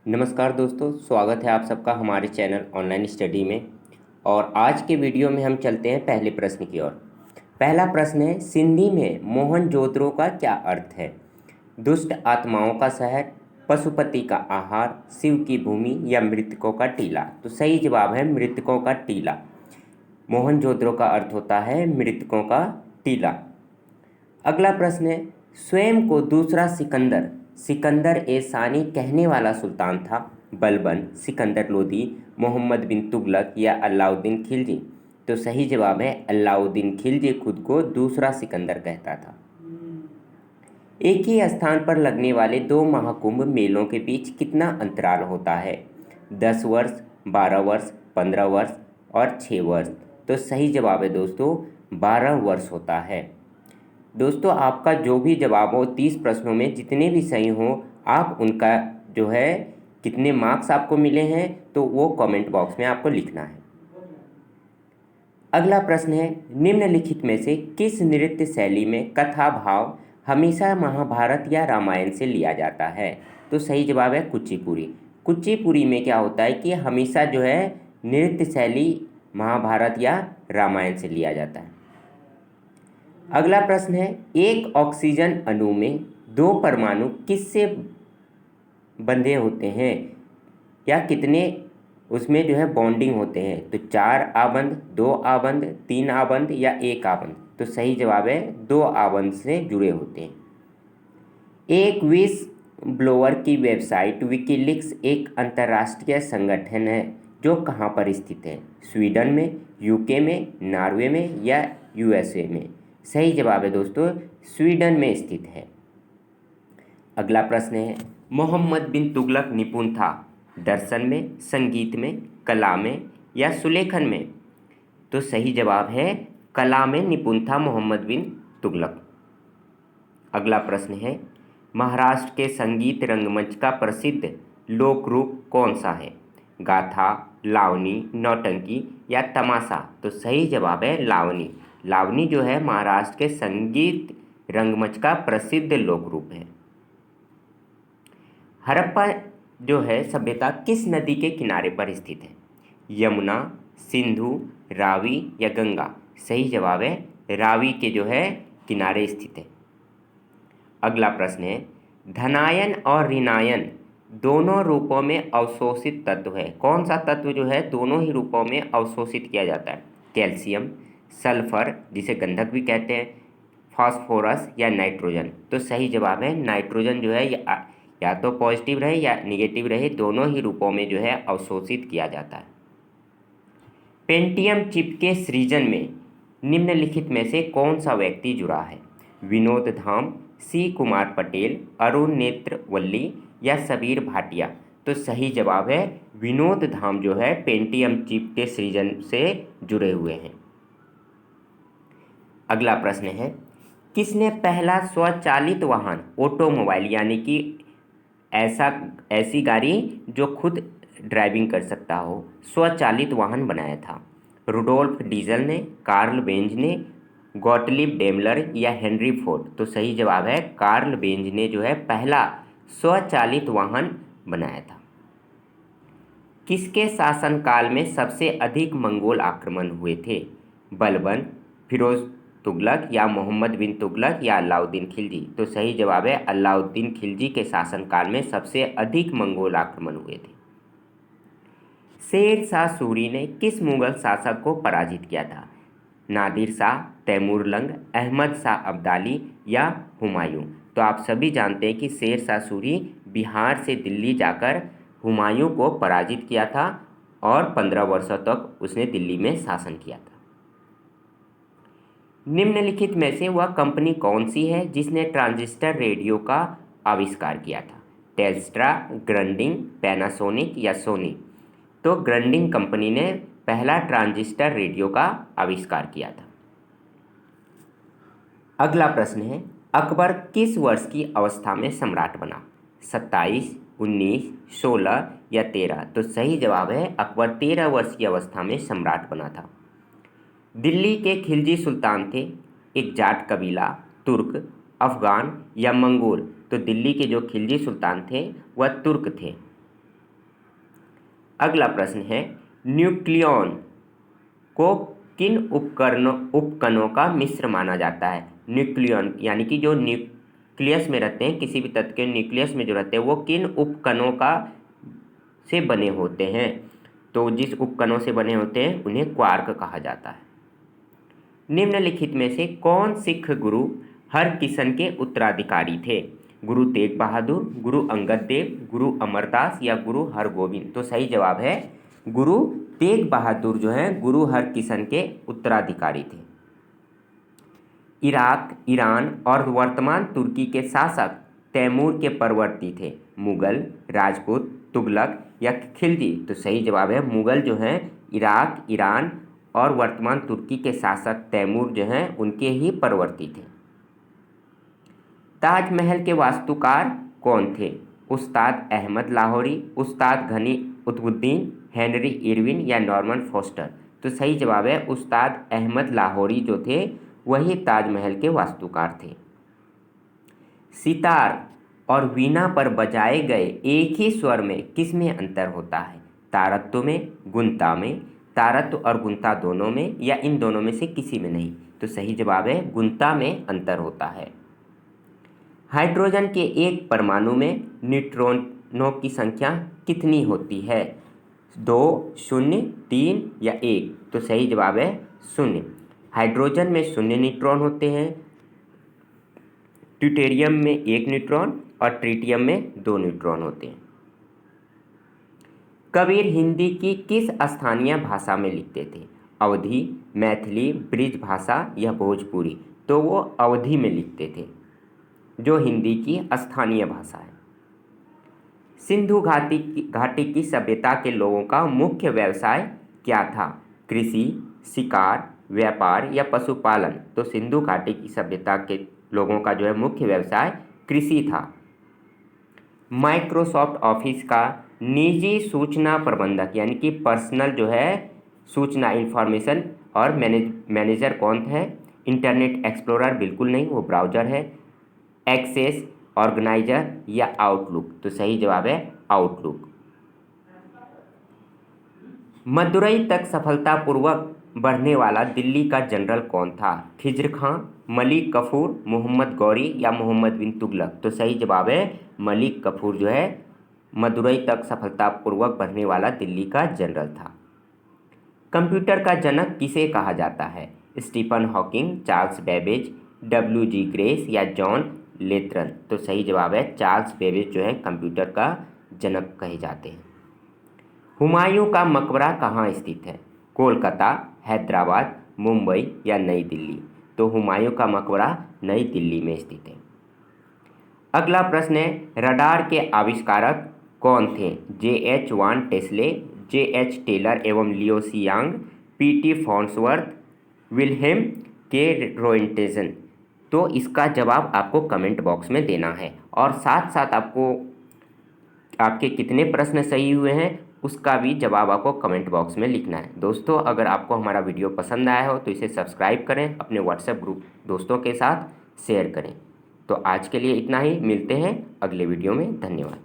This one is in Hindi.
नमस्कार दोस्तों, स्वागत है आप सबका हमारे चैनल ऑनलाइन स्टडी में। और आज के वीडियो में हम चलते हैं पहले प्रश्न की ओर। पहला प्रश्न है, सिंधी में मोहनजोदड़ो का क्या अर्थ है? दुष्ट आत्माओं का शहर, पशुपति का आहार, शिव की भूमि या मृतकों का टीला? तो सही जवाब है मृतकों का टीला। मोहनजोदड़ो का अर्थ होता है मृतकों का टीला। अगला प्रश्न है, स्वयं को दूसरा सिकंदर सिकंदर ए सानी कहने वाला सुल्तान था? बलबन, सिकंदर लोदी, मोहम्मद बिन तुगलक या अलाउद्दीन खिलजी? तो सही जवाब है अलाउद्दीन खिलजी खुद को दूसरा सिकंदर कहता था। एक ही स्थान पर लगने वाले दो महाकुंभ मेलों के बीच कितना अंतराल होता है? 10 वर्ष, 12 वर्ष, 15 वर्ष और 6 वर्ष? तो सही जवाब है दोस्तों 12 वर्ष होता है। दोस्तों, आपका जो भी जवाब हो 30 प्रश्नों में जितने भी सही हों, आप उनका जो है कितने मार्क्स आपको मिले हैं तो वो कमेंट बॉक्स में आपको लिखना है। अगला प्रश्न है, निम्नलिखित में से किस नृत्य शैली में कथा भाव हमेशा महाभारत या रामायण से लिया जाता है? तो सही जवाब है कुचिपुड़ी। कुचिपुड़ी में क्या होता है कि हमेशा जो है नृत्य शैली महाभारत या रामायण से लिया जाता है। अगला प्रश्न है, एक ऑक्सीजन अणु में दो परमाणु किससे बंधे होते हैं या कितने उसमें जो है बॉन्डिंग होते हैं? तो 4 आबंध, 2 आबंध, 3 आबंध या 1 आबंध? तो सही जवाब है 2 आबंध से जुड़े होते हैं। एक विश्व ब्लोअर की वेबसाइट विकीलीक्स एक अंतर्राष्ट्रीय संगठन है जो कहाँ पर स्थित है? स्वीडन में, यूके में, नॉर्वे में या यूएसए में? सही जवाब है दोस्तों स्वीडन में स्थित है। अगला प्रश्न है, मोहम्मद बिन तुगलक निपुण था दर्शन में, संगीत में, कला में या सुलेखन में? तो सही जवाब है कला में निपुण था मोहम्मद बिन तुगलक। अगला प्रश्न है, महाराष्ट्र के संगीत रंगमंच का प्रसिद्ध लोक रूप कौन सा है? गाथा, लावनी, नौटंकी या तमाशा? तो सही जवाब है लावनी। लावनी जो है महाराष्ट्र के संगीत रंगमंच का प्रसिद्ध लोक रूप है। हड़प्पा जो है सभ्यता किस नदी के किनारे पर स्थित है? यमुना, सिंधु, रावी या गंगा? सही जवाब है रावी के जो है किनारे स्थित है। अगला प्रश्न है, धनायन और ऋणायन दोनों रूपों में अवशोषित तत्व है? कौन सा तत्व जो है दोनों ही रूपों में अवशोषित किया जाता है? कैल्शियम, सल्फर जिसे गंधक भी कहते हैं, फास्फोरस या नाइट्रोजन? तो सही जवाब है नाइट्रोजन जो है या तो पॉजिटिव रहे या निगेटिव रहे, दोनों ही रूपों में जो है अवशोषित किया जाता है। पेंटियम चिप के सृजन में निम्नलिखित में से कौन सा व्यक्ति जुड़ा है? विनोद धाम, सी कुमार पटेल, अरुण नेत्रवल्ली या सबीर भाटिया? तो सही जवाब है विनोद धाम जो है पेंटियम चिप के सृजन से जुड़े हुए हैं। अगला प्रश्न है, किसने पहला स्वचालित वाहन ऑटोमोबाइल यानी कि ऐसी गाड़ी जो खुद ड्राइविंग कर सकता हो स्वचालित वाहन बनाया था? रुडोल्फ डीजल ने, कार्ल बेंज ने, गॉटलिब डेमलर या हेनरी फोर्ड? तो सही जवाब है कार्ल बेंज ने जो है पहला स्वचालित वाहन बनाया था। किसके शासनकाल में सबसे अधिक मंगोल आक्रमण हुए थे? बलबन, फिरोज तुगलक या मोहम्मद बिन तुगलक या अलाउद्दीन खिलजी? तो सही जवाब है अलाउद्दीन खिलजी के शासनकाल में सबसे अधिक मंगोल आक्रमण हुए थे। शेर शाह सूरी ने किस मुगल शासक को पराजित किया था? नादिर शाह, तैमूरलंग, अहमद शाह अब्दाली या हुमायूं? तो आप सभी जानते हैं कि शेर शाह सूरी बिहार से दिल्ली जाकर हुमायूं को पराजित किया था और 15 वर्षों तक उसने दिल्ली में शासन किया था। निम्नलिखित में से वह कंपनी कौन सी है जिसने ट्रांजिस्टर रेडियो का आविष्कार किया था? टेल्स्ट्रा, ग्रंडिंग, पैनासोनिक या सोनी? तो ग्रंडिंग कंपनी ने पहला ट्रांजिस्टर रेडियो का आविष्कार किया था। अगला प्रश्न है, अकबर किस वर्ष की अवस्था में सम्राट बना? 27, 19, 16 या 13? तो सही जवाब है अकबर 13 वर्ष की अवस्था में सम्राट बना था। दिल्ली के खिलजी सुल्तान थे एक जाट कबीला, तुर्क, अफगान या मंगोल? तो दिल्ली के जो खिलजी सुल्तान थे वह तुर्क थे। अगला प्रश्न है, न्यूक्लियॉन को किन उपकणों का मिश्र माना जाता है? न्यूक्लियॉन यानी कि जो न्यूक्लियस में रहते हैं, किसी भी तत्व के न्यूक्लियस में जो रहते हैं वो किन उपकणों का से बने होते हैं? तो जिस उपकणों से बने होते हैं उन्हें क्वार्क कहा जाता है। निम्नलिखित में से कौन सिख गुरु हरकिशन के उत्तराधिकारी थे? गुरु तेग बहादुर, गुरु अंगद देव, गुरु अमरदास या गुरु हरगोविंद? तो सही जवाब है गुरु तेग बहादुर जो हैं गुरु हरकिशन के उत्तराधिकारी थे। इराक, ईरान और वर्तमान तुर्की के शासक तैमूर के परवर्ती थे? मुगल, राजपूत, तुगलक या खिलजी? तो सही जवाब है मुगल जो हैं इराक, ईरान और वर्तमान तुर्की के शासक तैमूर जो हैं उनके ही परवर्ती थे। ताजमहल के वास्तुकार कौन थे? उस्ताद अहमद लाहौरी, उस्ताद गनी कुतुबुद्दीन, हेनरी इरविन या नॉर्मन फोस्टर? तो सही जवाब है उस्ताद अहमद लाहौरी जो थे वही ताजमहल के वास्तुकार थे। सितार और वीणा पर बजाए गए एक ही स्वर में किस में अंतर होता है? तारत्व में, गुणता में, तारत्व और गुणता दोनों में या इन दोनों में से किसी में नहीं? तो सही जवाब है गुणता में अंतर होता है। हाइड्रोजन के एक परमाणु में न्यूट्रॉनों की संख्या कितनी होती है? 2, 0, 3 या 1? तो सही जवाब है 0। हाइड्रोजन में 0 न्यूट्रॉन होते हैं, ड्यूटेरियम में 1 न्यूट्रॉन और ट्रिटियम में 2 न्यूट्रॉन होते हैं। कबीर हिंदी की किस स्थानीय भाषा में लिखते थे? अवधी, मैथिली, ब्रिज भाषा या भोजपुरी? तो वो अवधी में लिखते थे जो हिंदी की स्थानीय भाषा है। सिंधु घाटी की सभ्यता के लोगों का मुख्य व्यवसाय क्या था? कृषि, शिकार, व्यापार या पशुपालन? तो सिंधु घाटी की सभ्यता के लोगों का जो है मुख्य व्यवसाय कृषि था। माइक्रोसॉफ्ट ऑफिस का निजी सूचना प्रबंधक यानी कि पर्सनल जो है सूचना इंफॉर्मेशन और मैनेजर कौन है? Internet explorer? बिल्कुल नहीं, वो ब्राउज़र है। एक्सेस, ऑर्गेनाइजर या आउटलुक? तो सही जवाब है आउटलुक। मदुरई तक सफलतापूर्वक बढ़ने वाला दिल्ली का जनरल कौन था? खिज्र खां, मलिक कफूर, मोहम्मद गौरी या मोहम्मद बिन तुगलक? तो सही जवाब है मलिक कफूर जो है मदुरई तक सफलतापूर्वक बढ़ने वाला दिल्ली का जनरल था। कंप्यूटर का जनक किसे कहा जाता है? Stephen Hawking, Charles Babbage, WG Grace या जॉन लेथरन? तो सही जवाब है चार्ल्स बेबेज जो है कंप्यूटर का जनक कहे जाते हैं। हुमायूं का मकबरा कहाँ स्थित है? कोलकाता, हैदराबाद, मुंबई या नई दिल्ली? तो हुमायूं का मकबरा नई दिल्ली में स्थित है। अगला प्रश्न है, रडार के आविष्कारक कौन थे? JH वान टेस्ले, JH टेलर एवं लियो सियांग, PT फॉर्न्सवर्थ, विल्हेम के रोएंटेजन? तो इसका जवाब आपको कमेंट बॉक्स में देना है और साथ साथ आपको आपके कितने प्रश्न सही हुए हैं उसका भी जवाब आपको कमेंट बॉक्स में लिखना है। दोस्तों, अगर आपको हमारा वीडियो पसंद आया हो तो इसे सब्सक्राइब करें, अपने व्हाट्सएप ग्रुप दोस्तों के साथ शेयर करें। तो आज के लिए इतना ही, मिलते हैं अगले वीडियो में। धन्यवाद।